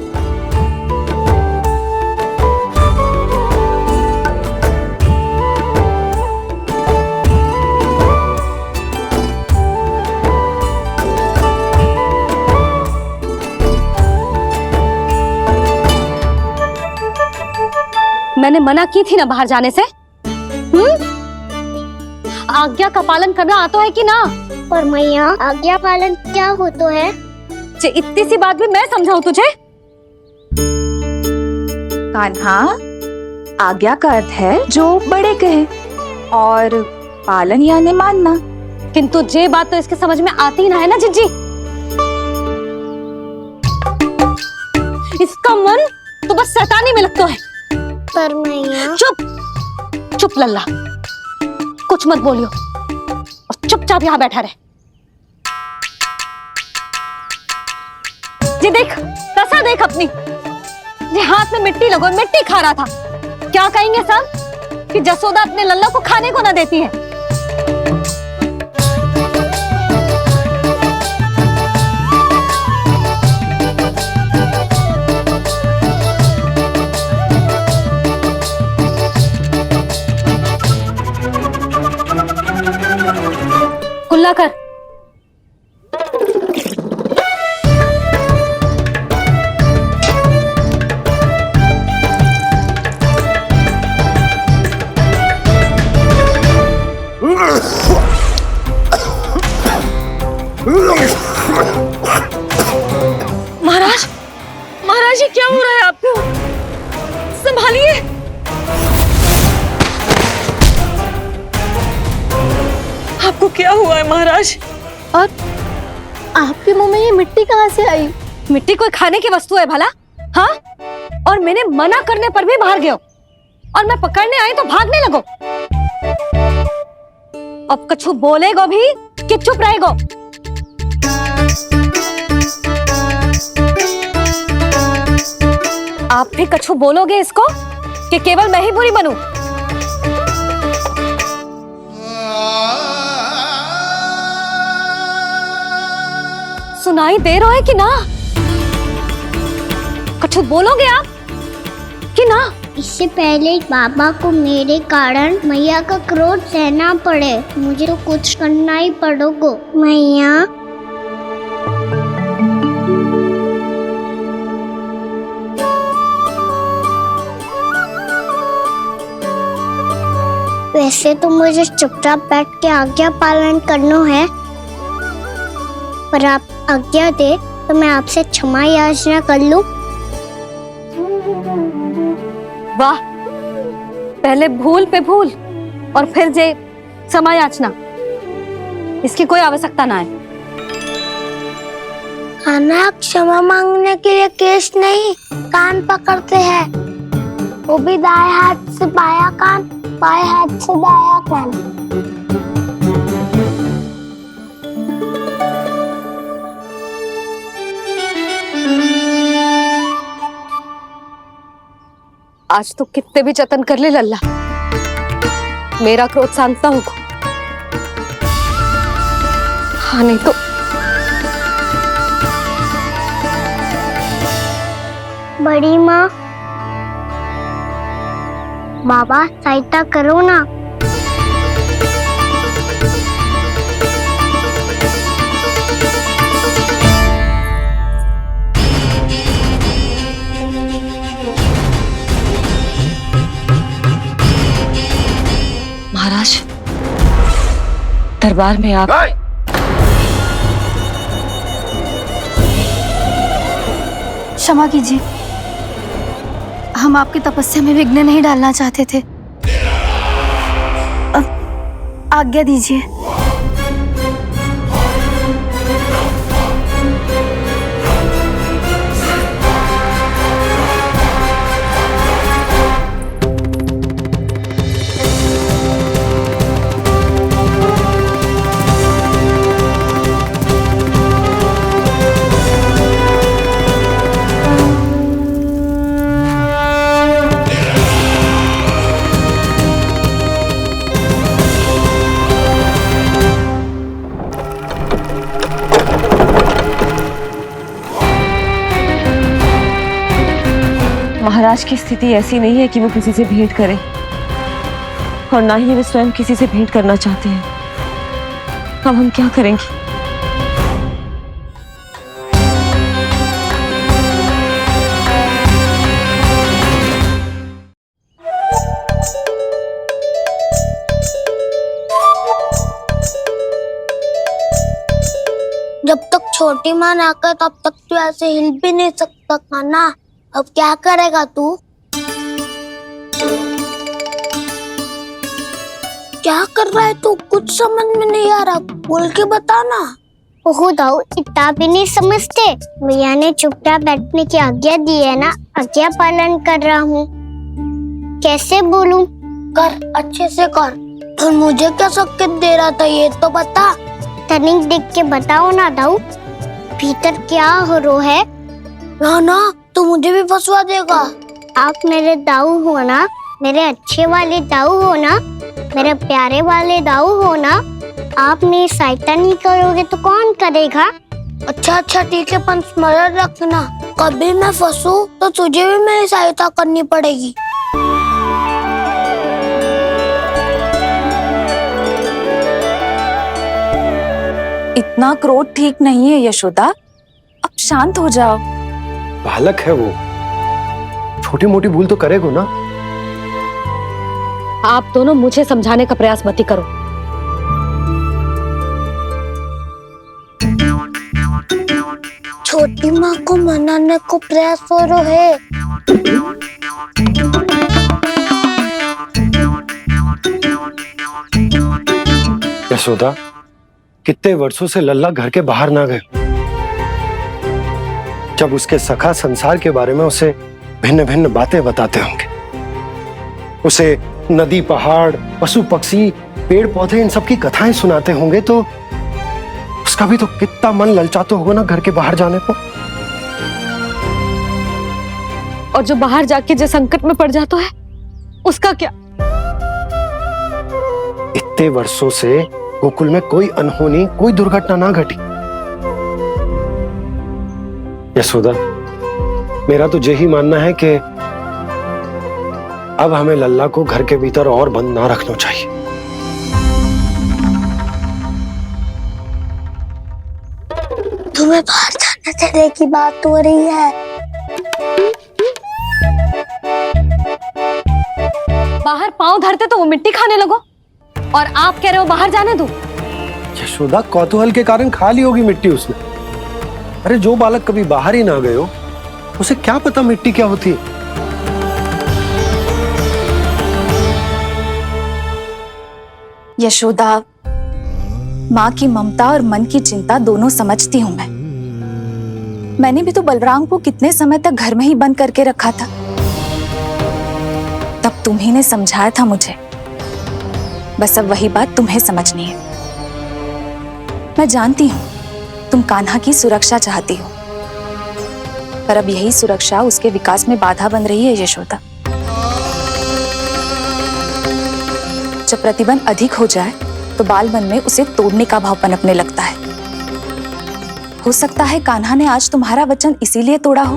मैंने मना की थी ना बाहर जाने से। आज्ञा का पालन करना आता है कि ना? पर मैया आज्ञा पालन क्या होता है? इतनी सी बात भी मैं समझाऊं तुझे? कान्हा, आज्ञा का अर्थ है जो बड़े कहे और पालन यानी मानना। किंतु ये बात तो इसके समझ में आती ना है ना जिज्जी। इसका मन तो बस शैतानी में लगता है। पर मैया चुप चुप लल्ला, कुछ मत बोलियो और चुपचाप यहाँ बैठा रहे। जी देख, दशा देख अपनी। ये हाथ में मिट्टी लगो, मिट्टी खा रहा था। क्या कहेंगे सब कि जसोदा अपने लल्ला को खाने को ना देती है। कुल्ला कर। महाराज, महाराज ये क्या हो रहा है आपको? संभालिए। आपको क्या हुआ है महाराज? और आपके मुंह में ये मिट्टी कहाँ से आई? मिट्टी कोई खाने की वस्तु है भला? हाँ? और मैंने मना करने पर भी बाहर गए हो और मैं पकड़ने आई तो भागने लगो। अब कछु बोलेगो भी कि चुप रहेगो? आप भी कछु बोलोगे इसको कि केवल मैं ही बुरी बनूं? सुनाई दे रहा है कि ना? कछु बोलोगे आप कि ना? इससे पहले बाबा को मेरे कारण मैया का क्रोध सहना पड़े, मुझे तो कुछ करना ही पड़ेगा। मैया वैसे तो मुझे चुपचाप बैठ के आज्ञा पालन करना है, पर आप आज्ञा दे तो मैं आपसे क्षमा याचना कर लूं। वाह, पहले भूल पे भूल और फिर जे क्षमा याचना, इसकी कोई आवश्यकता ना है। खाना क्षमा मांगने के लिए केस नहीं, कान पकड़ते हैं, वो भी दाएं हाथ से बायां कान, बाएं हाथ से दायां कान। आज तो कितने भी जतन कर ले लल्ला, मेरा क्रोध शांत ना होगा। हाँ नहीं तो बड़ी माँ, बाबा सहायता करो ना। महाराज, दरबार में आप क्षमा कीजिए, हम आपकी तपस्या में विघ्न नहीं डालना चाहते थे। अब आज्ञा दीजिए। महाराज की स्थिति ऐसी नहीं है कि वो किसी से भेंट करें, और ना ही वे स्वयं किसी से भेंट करना चाहते हैं। अब हम क्या करेंगे? जब तक छोटी माँ ना कर तब तक तू ऐसे हिल भी नहीं सकता था ना। अब क्या करेगा तू? क्या कर रहा है तू? कुछ समझ में नहीं आ रहा, बोल के बता ना। ओहो दाऊ, इतना भी नहीं समझते। भैया ने चुपचाप बैठने की आज्ञा दी है ना, आज्ञा पालन कर रहा हूँ। कैसे बोलूं? कर, अच्छे से कर। और मुझे क्या संकेत दे रहा था ये तो बता। तनिक देख के बताओ ना दाऊ, भीतर क्या हो रहा है? ना ना, तू मुझे भी फंसवा देगा। आप मेरे दाऊ हो ना, मेरे अच्छे वाले दाऊ हो ना, मेरे प्यारे वाले दाऊ हो ना। आप मेरी सहायता नहीं करोगे तो कौन करेगा? अच्छा अच्छा ठीक है, पर स्मरण रखना, कभी मैं फंसू तो तुझे भी मेरी सहायता करनी पड़ेगी। इतना क्रोध ठीक नहीं है यशोदा, अब शांत हो जाओ। बालक है वो, छोटी मोटी भूल तो करेगा ना। आप दोनों मुझे समझाने का प्रयास मत ही करो। छोटी माँ को मनाने को प्रयास हो रहा है। यशोदा, कितने वर्षों से लल्ला घर के बाहर ना गए। जब उसके सखा संसार के बारे में उसे भिन्न भिन्न बातें बताते होंगे, उसे नदी, पहाड़, पशु पक्षी, पेड़ पौधे, इन सब की कथाएं सुनाते होंगे, तो उसका भी तो कितना मन ललचाता होगा ना घर के बाहर जाने को। और जो बाहर जाके जिस संकट में पड़ जाता है, उसका क्या? इतने वर्षों से गोकुल में कोई अनहोनी, कोई दुर्घटना ना घटी। यशोदा, मेरा तो यही मानना है कि अब हमें लल्ला को घर के भीतर और बंद ना रखना चाहिए। तुम्हें बाहर जाने देने की बात हो रही है। बाहर पांव धरते तो वो मिट्टी खाने लगो, और आप कह रहे हो बाहर जाने दो। यशोदा, कौतूहल के कारण खा ली होगी मिट्टी उसने। अरे जो बालक कभी बाहर ही ना गए हो, उसे क्या पता मिट्टी क्या होती है। यशोदा, माँ की ममता और मन की चिंता दोनों समझती हूँ मैं। मैंने भी तो बलराम को कितने समय तक घर में ही बंद करके रखा था। तब तुम्ही ने समझाया था मुझे। बस अब वही बात तुम्हें समझनी है। मैं जानती हूँ तुम कान्हा की सुरक्षा चाहती हो, पर अब यही सुरक्षा उसके विकास में बाधा बन रही है यशोदा। जब प्रतिबंध अधिक हो जाए तो बाल मन में उसे तोड़ने का भाव पनपने लगता है। हो सकता है कान्हा ने आज तुम्हारा वचन इसीलिए तोड़ा हो।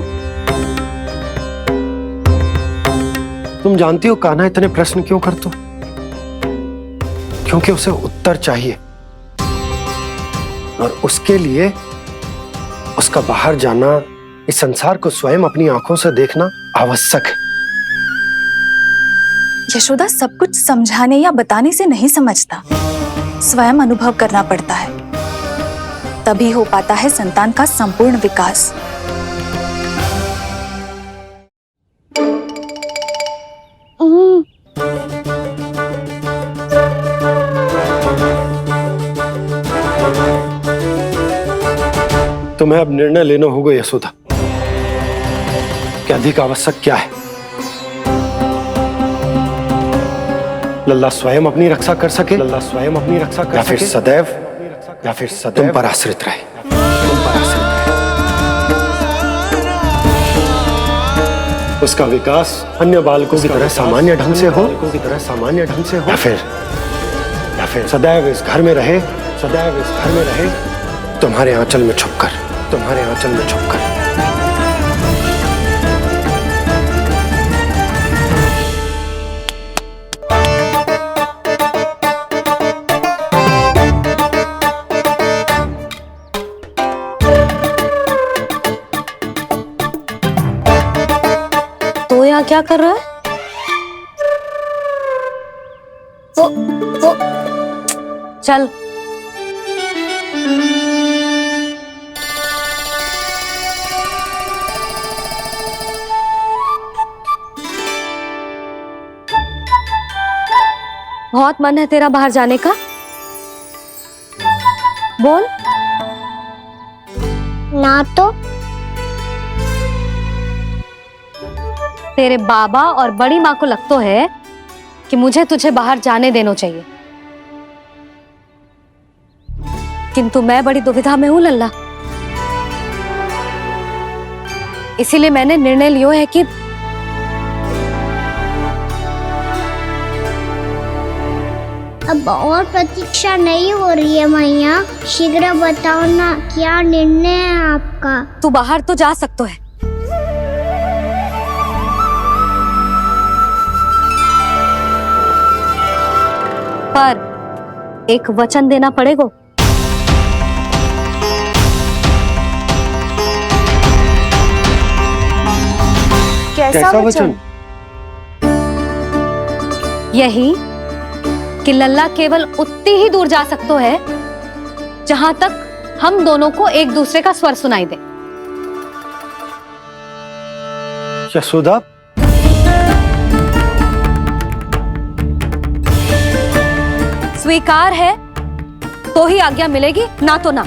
तुम जानती हो कान्हा इतने प्रश्न क्यों करता? क्योंकि उसे उत्तर चाहिए, और उसके लिए उसका बाहर जाना, इस संसार को स्वयं अपनी आंखों से देखना आवश्यक है। यशोदा, सब कुछ समझाने या बताने से नहीं समझता, स्वयं अनुभव करना पड़ता है। तभी हो पाता है संतान का संपूर्ण विकास। तुम्हें अब निर्णय लेना होगा यशोदा कि अधिक आवश्यक क्या है। लल्ला स्वयं अपनी रक्षा कर सके, लल्ला स्वयं अपनी रक्षा कर सके, या फिर सदैव तुम पर आश्रित रहे, तुम पर आश्रित रहे। उसका विकास अन्य बालकों की तरह सामान्य ढंग से हो, या फिर सदैव इस घर में रहे, सदैव इस घर में रहे, तुम्हारे आंचल में छुपकर, तुम्हारे आंचल में छुपकर। तो यहाँ क्या कर रहा है? वो चल। बहुत मन है तेरा बाहर जाने का? बोल। ना तो तेरे बाबा और बड़ी माँ को लगता है कि मुझे तुझे बाहर जाने देना चाहिए, किंतु मैं बड़ी दुविधा में हूं लल्ला। इसीलिए मैंने निर्णय लिया है कि अब और प्रतीक्षा नहीं हो रही है मैया। शीघ्र बताओ ना, क्या निर्णय है आपका? तू बाहर तो जा सकता है, पर एक वचन देना पड़ेगा। कैसा वचन? यही कि लल्ला केवल उतनी ही दूर जा सकता है जहां तक हम दोनों को एक दूसरे का स्वर सुनाई दे। यशोदा, स्वीकार है तो ही आज्ञा मिलेगी, ना तो ना।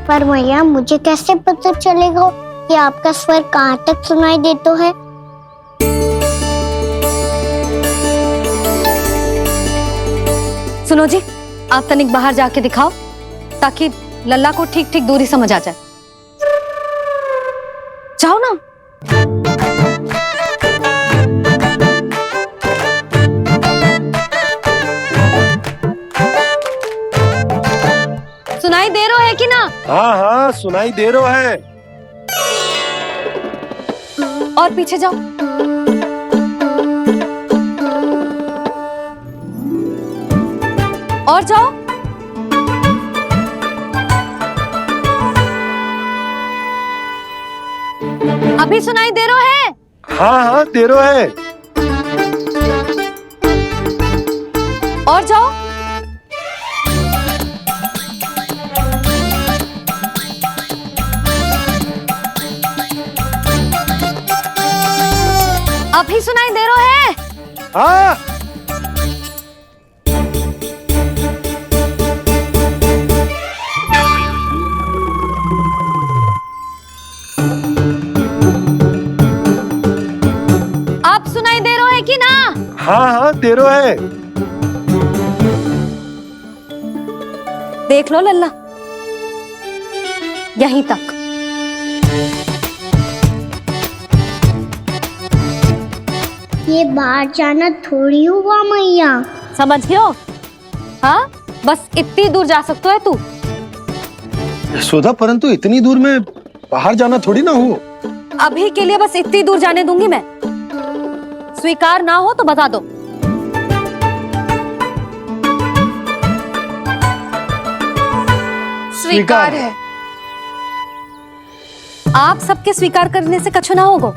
पर मैया मुझे कैसे पता चलेगा कि आपका स्वर कहाँ तक सुनाई देता है? सुनो जी, आप तनिक बाहर जाके दिखाओ ताकि लल्ला को ठीक ठीक दूरी समझ आ जाए। जाओ ना। सुनाई दे रहा है कि ना? हाँ हाँ सुनाई दे रहा है। और पीछे जाओ। और जाओ। अभी सुनाई दे रहा है? हाँ हाँ दे रहा है। और जाओ। अभी सुनाई दे रहा है? हाँ। आप सुनाई दे रहा है कि ना? हाँ हाँ दे रहा है। देख लो लल्ला, यहीं तक। ये बाहर जाना थोड़ी हुआ मैया। समझ गयो? हाँ, बस इतनी दूर जा सकता है तू। यशोदा, परंतु इतनी दूर में बाहर जाना थोड़ी ना हो। अभी के लिए बस इतनी दूर जाने दूंगी मैं। स्वीकार ना हो तो बता दो। स्वीकार है। आप सबके स्वीकार करने से कछु ना होगा।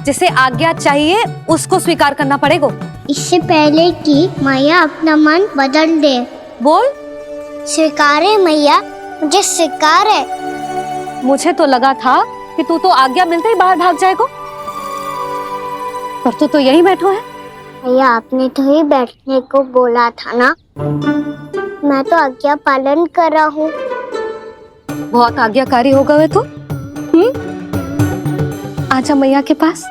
जिसे आज्ञा चाहिए उसको स्वीकार करना पड़ेगा। इससे पहले कि मैया अपना मन बदल दे। बोल। स्वीकार है मैया, मुझे स्वीकार है। मुझे तो लगा था कि तू तो आज्ञा मिलते ही बाहर भाग जाएगा, पर तू तो यहीं बैठो है। मैया आपने तो ही बैठने को बोला था ना, मैं तो आज्ञा पालन कर रहा हूँ। बहुत आज्ञाकारी हो गए तो। आजा मैया के पास।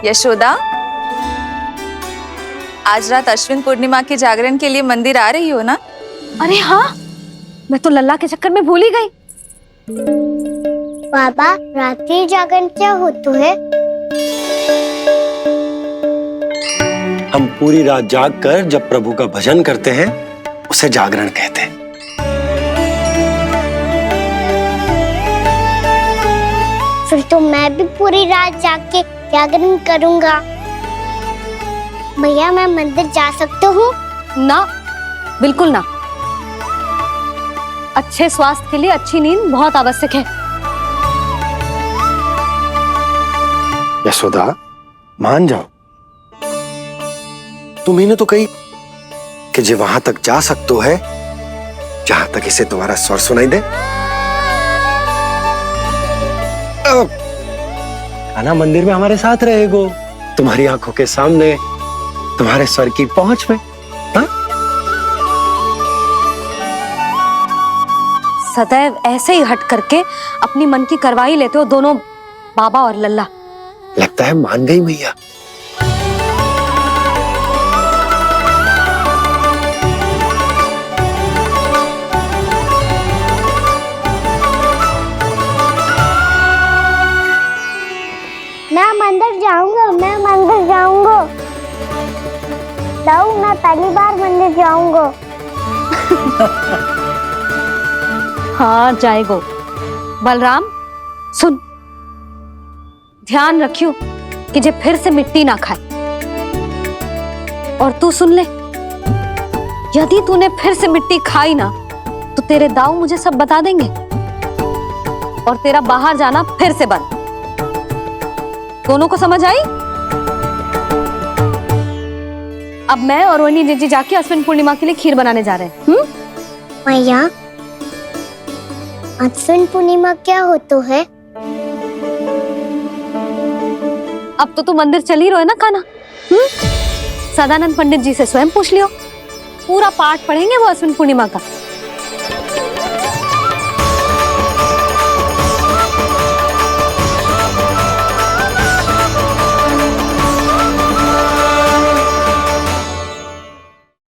यशोदा, आज रात अश्विन पूर्णिमा के जागरण के लिए मंदिर आ रही हो ना? अरे हाँ, मैं तो लल्ला के चक्कर में भूल ही गई। बाबा, रात्रि जागरण क्या होता है? हम पूरी रात जाग कर जब प्रभु का भजन करते हैं उसे जागरण कहते हैं। फिर तो मैं भी पूरी रात जाग के जागरण करूंगा। भैया, मैं मंदिर जा सकती हूँ? ना, बिल्कुल ना। अच्छे स्वास्थ्य के लिए अच्छी नींद बहुत आवश्यक है। यशोदा, मान जाओ। तुम्ही ने तो कही कि जे वहां तक जा सकते है जहां तक इसे तुम्हारा स्वर सुनाई दे। आना मंदिर में हमारे साथ रहेगो, तुम्हारी आंखों के सामने, तुम्हारे स्वर की पहुंच में। हा? सदैव ऐसे ही हट करके अपनी मन की करवाई लेते हो दोनों बाबा और लल्ला। लगता है मान गई मैया। मैं मंदिर जाऊंगा, मैं मंदिर जाऊंगा। दाऊ, मैं पहली बार मंदिर जाऊंगा। हाँ जाएगो। बलराम सुन, ध्यान रखियो कि जे फिर से मिट्टी ना खाए। और तू सुन ले, यदि तूने फिर से मिट्टी खाई ना तो तेरे दाऊ मुझे सब बता देंगे और तेरा बाहर जाना फिर से बंद। दोनों को समझ आई? अब मैं और रोहिणी जीजी जाके अश्विन पूर्णिमा के लिए खीर बनाने जा रहे हैं। मैया, अश्विन पूर्णिमा क्या होता है? अब तो तू मंदिर चल ही रहो है ना कान्हा? सदानंद पंडित जी से स्वयं पूछ लियो, पूरा पाठ पढ़ेंगे वो अश्विन पूर्णिमा का।